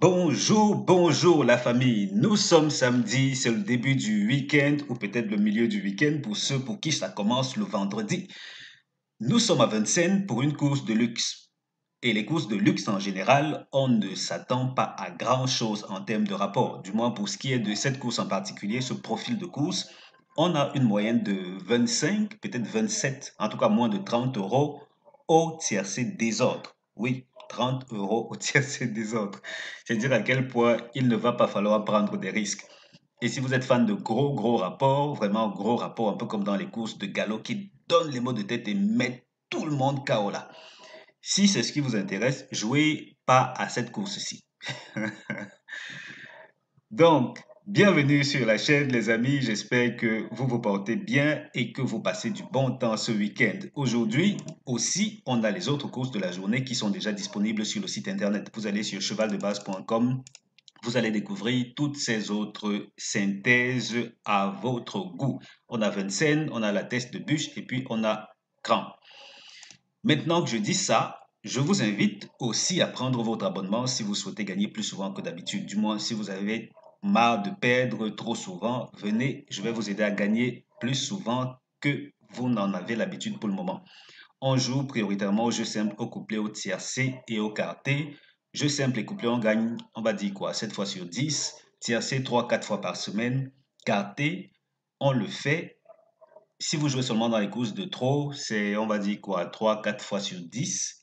Bonjour, bonjour la famille. Nous sommes samedi, c'est le début du week-end ou peut-être le milieu du week-end pour ceux pour qui ça commence le vendredi. Nous sommes à Vincennes pour une course de luxe. Et les courses de luxe en général, on ne s'attend pas à grand-chose en termes de rapport. Du moins pour ce qui est de cette course en particulier, ce profil de course, on a une moyenne de 25, peut-être 27, en tout cas moins de 30 euros au tiercé désordre. Oui, 30 euros au tiercé désordre. C'est dire à quel point il ne va pas falloir prendre des risques. Et si vous êtes fan de gros rapports, vraiment gros rapports, un peu comme dans les courses de galop qui donnent les mots de tête et mettent tout le monde KO là. Si c'est ce qui vous intéresse, jouez pas à cette course-ci. Donc, bienvenue sur la chaîne, les amis. J'espère que vous vous portez bien et que vous passez du bon temps ce week-end. Aujourd'hui aussi, on a les autres courses de la journée qui sont déjà disponibles sur le site internet. Vous allez sur chevaldebase.com. Vous allez découvrir toutes ces autres synthèses à votre goût. On a Vincennes, on a la teste de bûche et puis on a Grand. Maintenant que je dis ça, je vous invite aussi à prendre votre abonnement si vous souhaitez gagner plus souvent que d'habitude. Du moins, si vous avez marre de perdre trop souvent, venez, je vais vous aider à gagner plus souvent que vous n'en avez l'habitude pour le moment. On joue prioritairement au jeu simple, au couplet, au tiercé et au quarté. Jeu simple et couplet, on gagne, on va dire quoi, 7 fois sur 10. Tiercé, 3-4 fois par semaine. Quarté, on le fait. Si vous jouez seulement dans les courses de trop, c'est, on va dire quoi, 3-4 fois sur 10.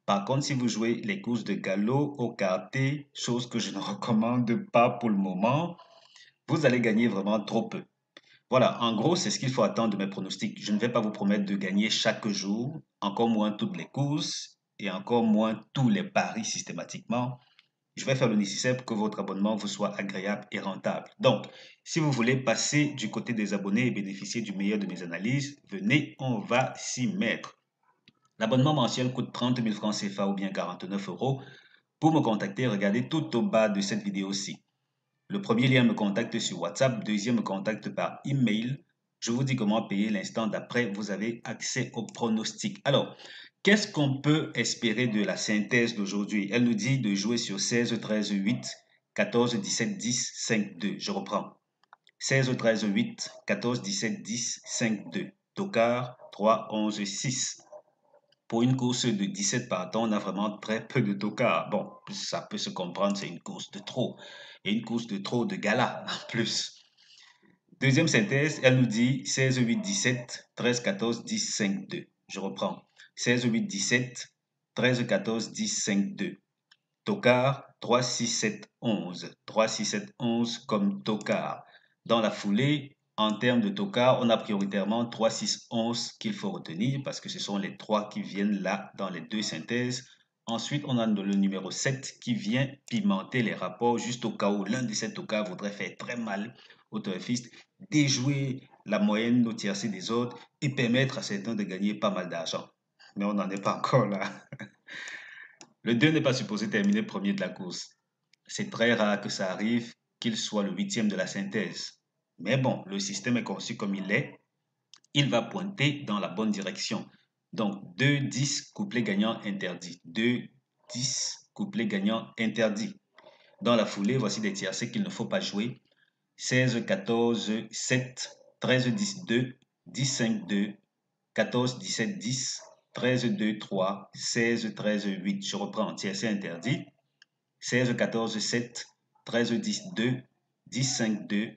Par contre, si vous jouez les courses de galop au quarté, chose que je ne recommande pas pour le moment, vous allez gagner vraiment trop peu. Voilà, en gros, c'est ce qu'il faut attendre de mes pronostics. Je ne vais pas vous promettre de gagner chaque jour, encore moins toutes les courses et encore moins tous les paris systématiquement. Je vais faire le nécessaire pour que votre abonnement vous soit agréable et rentable. Donc, si vous voulez passer du côté des abonnés et bénéficier du meilleur de mes analyses, venez, on va s'y mettre. L'abonnement mensuel coûte 30 000 francs CFA ou bien 49 euros. Pour me contacter, regardez tout au bas de cette vidéo-ci. Le premier lien me contacte sur WhatsApp, deuxième me contacte par email. Je vous dis comment payer l'instant d'après, vous avez accès au pronostic. Alors, qu'est-ce qu'on peut espérer de la synthèse d'aujourd'hui? Elle nous dit de jouer sur 16, 13, 8, 14, 17, 10, 5, 2. Je reprends. 16, 13, 8, 14, 17, 10, 5, 2. Tocard, 3, 11, 6. Pour une course de 17 partants, on a vraiment très peu de tocards. Bon, ça peut se comprendre, c'est une course de trop. Et une course de trop de gala en plus. Deuxième synthèse, elle nous dit 16, 8, 17, 13, 14, 10, 5, 2. Je reprends. 16, 8, 17, 13, 14, 10, 5, 2. Tocard, 3, 6, 7, 11. 3, 6, 7, 11 comme tocard. Dans la foulée, en termes de tocard, on a prioritairement 3, 6, 11 qu'il faut retenir parce que ce sont les trois qui viennent là dans les deux synthèses. Ensuite, on a le numéro 7 qui vient pimenter les rapports juste au cas où l'un de ces tocards voudrait faire très mal au turfiste, déjouer la moyenne au tiercé des autres et permettre à certains de gagner pas mal d'argent. Mais on n'en est pas encore là. Le 2 n'est pas supposé terminer premier de la course. C'est très rare que ça arrive qu'il soit le huitième de la synthèse. Mais bon, le système est conçu comme il est. Il va pointer dans la bonne direction. Donc 2, 10, couplet gagnant interdit. 2, 10, couplet gagnant interdit. Dans la foulée, voici des tiercés qu'il ne faut pas jouer. 16, 14, 7, 13, 10, 2, 10, 5, 2, 14, 17, 10, 13, 2, 3, 16, 13, 8. Je reprends, tiercé interdit. 16, 14, 7, 13, 10, 2, 10, 5, 2,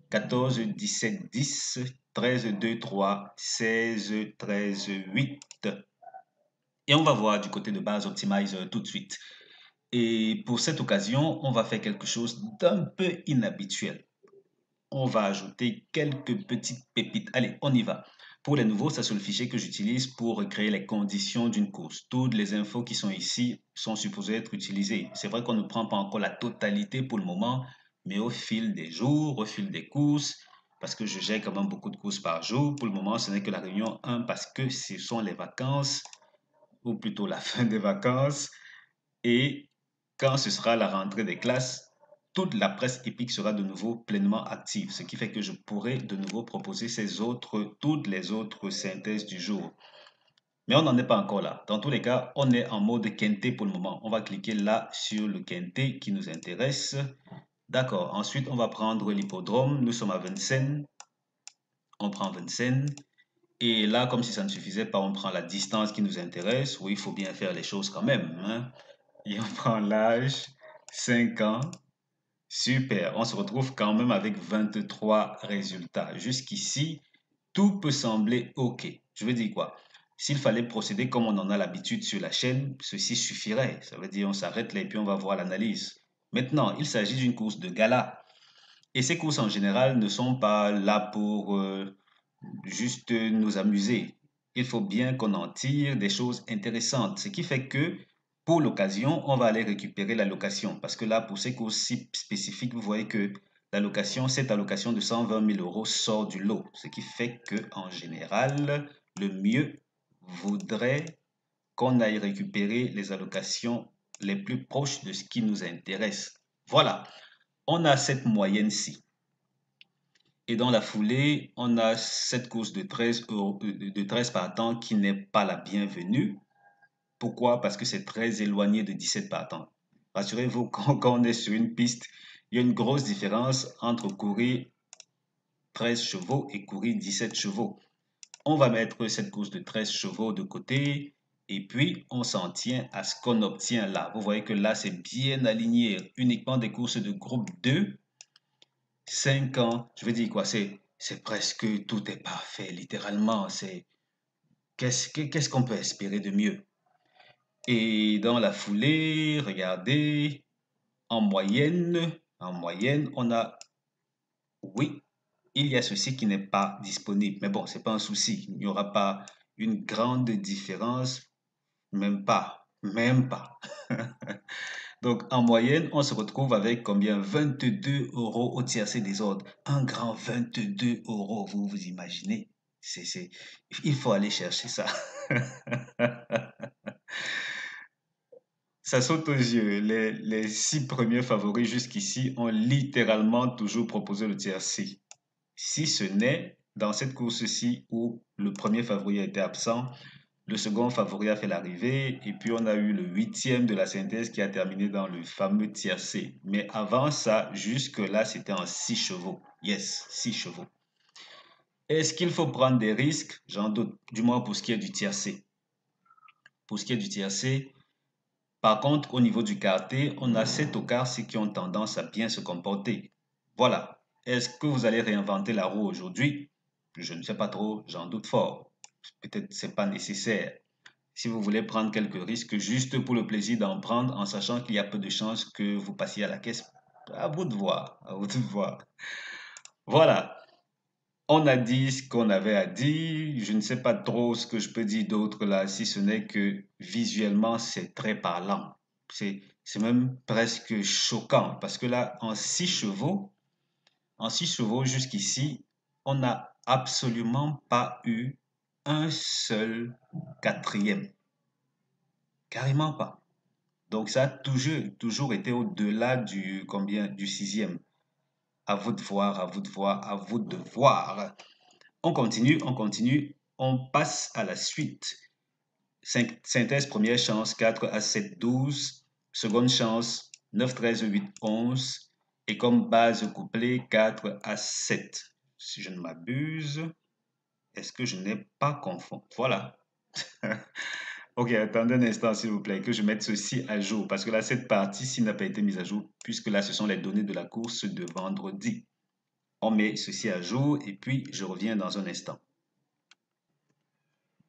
14, 17, 10, 13, 2, 3, 16, 13, 8. Et on va voir du côté de Base Optimizer tout de suite. Et pour cette occasion, on va faire quelque chose d'un peu inhabituel. On va ajouter quelques petites pépites. Allez, on y va. Pour les nouveaux, c'est sur le fichier que j'utilise pour créer les conditions d'une course. Toutes les infos qui sont ici sont supposées être utilisées. C'est vrai qu'on ne prend pas encore la totalité pour le moment, mais au fil des jours, au fil des courses, parce que je gère quand même beaucoup de courses par jour, pour le moment, ce n'est que la réunion 1 parce que ce sont les vacances, ou plutôt la fin des vacances. Et quand ce sera la rentrée des classes, toute la presse épique sera de nouveau pleinement active, ce qui fait que je pourrai de nouveau proposer toutes les autres synthèses du jour. Mais on n'en est pas encore là. Dans tous les cas, on est en mode quintet pour le moment. On va cliquer là sur le quintet qui nous intéresse. D'accord. Ensuite, on va prendre l'hippodrome. Nous sommes à Vincennes. On prend Vincennes. Et là, comme si ça ne suffisait pas, on prend la distance qui nous intéresse. Oui, il faut bien faire les choses quand même, hein. Et on prend l'âge, 5 ans. Super. On se retrouve quand même avec 23 résultats. Jusqu'ici, tout peut sembler OK. Je veux dire quoi? S'il fallait procéder comme on en a l'habitude sur la chaîne, ceci suffirait. Ça veut dire on s'arrête là et puis on va voir l'analyse. Maintenant, il s'agit d'une course de gala. Et ces courses en général ne sont pas là pour juste nous amuser. Il faut bien qu'on en tire des choses intéressantes. Ce qui fait que pour l'occasion, on va aller récupérer la location. Parce que là, pour ces courses si spécifiques, vous voyez que la location, cette allocation de 120 000 euros sort du lot. Ce qui fait que en général, le mieux voudrait qu'on aille récupérer les allocations les plus proches de ce qui nous intéresse. Voilà, on a cette moyenne-ci. Et dans la foulée, on a cette course de 13 euros, de 13 partants qui n'est pas la bienvenue. Pourquoi? Parce que c'est très éloigné de 17 partants. Rassurez-vous, quand on est sur une piste, il y a une grosse différence entre courir 13 chevaux et courir 17 chevaux. On va mettre cette course de 13 chevaux de côté et puis on s'en tient à ce qu'on obtient là. Vous voyez que là, c'est bien aligné, uniquement des courses de groupe 2. 5 ans, je veux dire quoi, c'est presque tout est parfait, littéralement. Qu'est-ce qu'on peut espérer de mieux? Et dans la foulée, regardez, en moyenne, on a, oui, il y a ceci qui n'est pas disponible. Mais bon, c'est pas un souci. Il n'y aura pas une grande différence, même pas, même pas. Donc, en moyenne, on se retrouve avec combien? 22 euros au tiercé des ordres. Un grand 22 euros, vous vous imaginez? Il faut aller chercher ça. Ça saute aux yeux. Les 6 premiers favoris jusqu'ici ont littéralement toujours proposé le tiercé. Si ce n'est dans cette course-ci où le premier favori a été absent, le second favori a fait l'arrivée et puis on a eu le huitième de la synthèse qui a terminé dans le fameux tiercé. Mais avant ça, jusque-là, c'était en 6 chevaux. Yes, 6 chevaux. Est-ce qu'il faut prendre des risques? J'en doute, du moins pour ce qui est du tiercé. Pour ce qui est du tiercé, par contre, au niveau du quartier, on a 7 qui ont tendance à bien se comporter. Voilà. Est-ce que vous allez réinventer la roue aujourd'hui? Je ne sais pas trop, j'en doute fort. Peut-être c'est pas nécessaire. Si vous voulez prendre quelques risques juste pour le plaisir d'en prendre, en sachant qu'il y a peu de chances que vous passiez à la caisse, à vous de voir, à vous de voir. Voilà. On a dit ce qu'on avait à dire. Je ne sais pas trop ce que je peux dire d'autre là, si ce n'est que visuellement, c'est très parlant. C'est même presque choquant parce que là, en six chevaux jusqu'ici, on n'a absolument pas eu un seul quatrième. Carrément pas. Donc ça a toujours été au-delà du combien, du sixième. À vous de voir, à vous de voir, à vous de voir. On continue, on passe à la suite. Synthèse, première chance, 4 à 7, 12. Seconde chance, 9, 13, 8, 11. Et comme base couplée, 4 à 7. Si je ne m'abuse, est-ce que je n'ai pas confondu? Voilà. Ok, attendez un instant, s'il vous plaît, que je mette ceci à jour. Parce que là, cette partie-ci n'a pas été mise à jour, puisque là, ce sont les données de la course de vendredi. On met ceci à jour et puis je reviens dans un instant.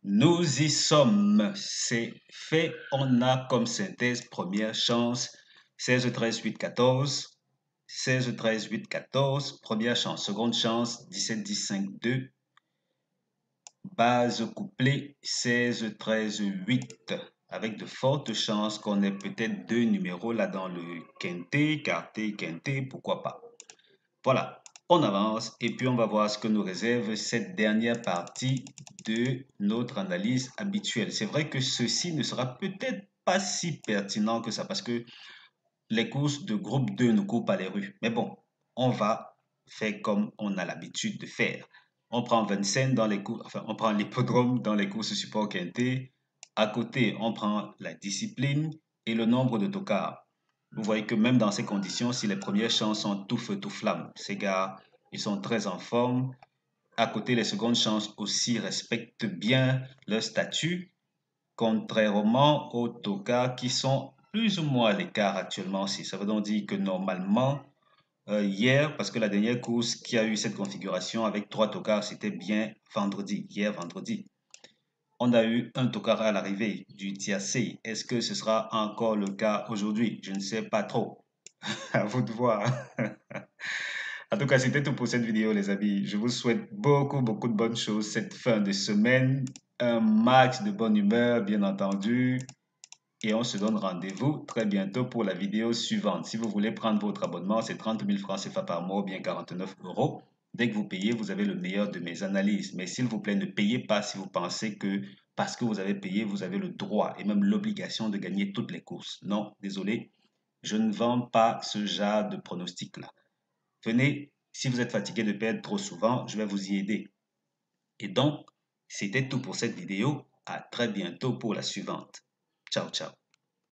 Nous y sommes. C'est fait. On a comme synthèse première chance 16, 13, 8, 14. 16, 13, 8, 14. Première chance. Seconde chance 17, 10, 5, 2. Base couplée 16, 13, 8. Avec de fortes chances qu'on ait peut-être 2 numéros là dans le quintet, quartet, quintet, pourquoi pas. Voilà, on avance et puis on va voir ce que nous réserve cette dernière partie de notre analyse habituelle. C'est vrai que ceci ne sera peut-être pas si pertinent que ça parce que les courses de groupe 2 ne courent pas les rues. Mais bon, on va faire comme on a l'habitude de faire. On prend Vincennes dans les courses, enfin, on prend l'hippodrome dans les courses support quinté. À côté, on prend la discipline et le nombre de tocards. Vous voyez que même dans ces conditions, si les premières chances sont tout feu, tout flamme, ces gars, ils sont très en forme. À côté, les secondes chances aussi respectent bien leur statut, contrairement aux tocards qui sont plus ou moins à l'écart actuellement aussi. Ça veut donc dire que normalement, hier, parce que la dernière course qui a eu cette configuration avec trois tocards, c'était bien vendredi, hier vendredi. On a eu un tocard à l'arrivée du tiercé. Est-ce que ce sera encore le cas aujourd'hui? Je ne sais pas trop. À vous de voir. En tout cas, c'était tout pour cette vidéo, les amis. Je vous souhaite beaucoup, beaucoup de bonnes choses cette fin de semaine. Un max de bonne humeur, bien entendu. Et on se donne rendez-vous très bientôt pour la vidéo suivante. Si vous voulez prendre votre abonnement, c'est 30 000 francs CFA par mois ou bien 49 euros. Dès que vous payez, vous avez le meilleur de mes analyses. Mais s'il vous plaît, ne payez pas si vous pensez que parce que vous avez payé, vous avez le droit et même l'obligation de gagner toutes les courses. Non, désolé, je ne vends pas ce genre de pronostic-là. Venez, si vous êtes fatigué de perdre trop souvent, je vais vous y aider. Et donc, c'était tout pour cette vidéo. À très bientôt pour la suivante. Ciao, ciao.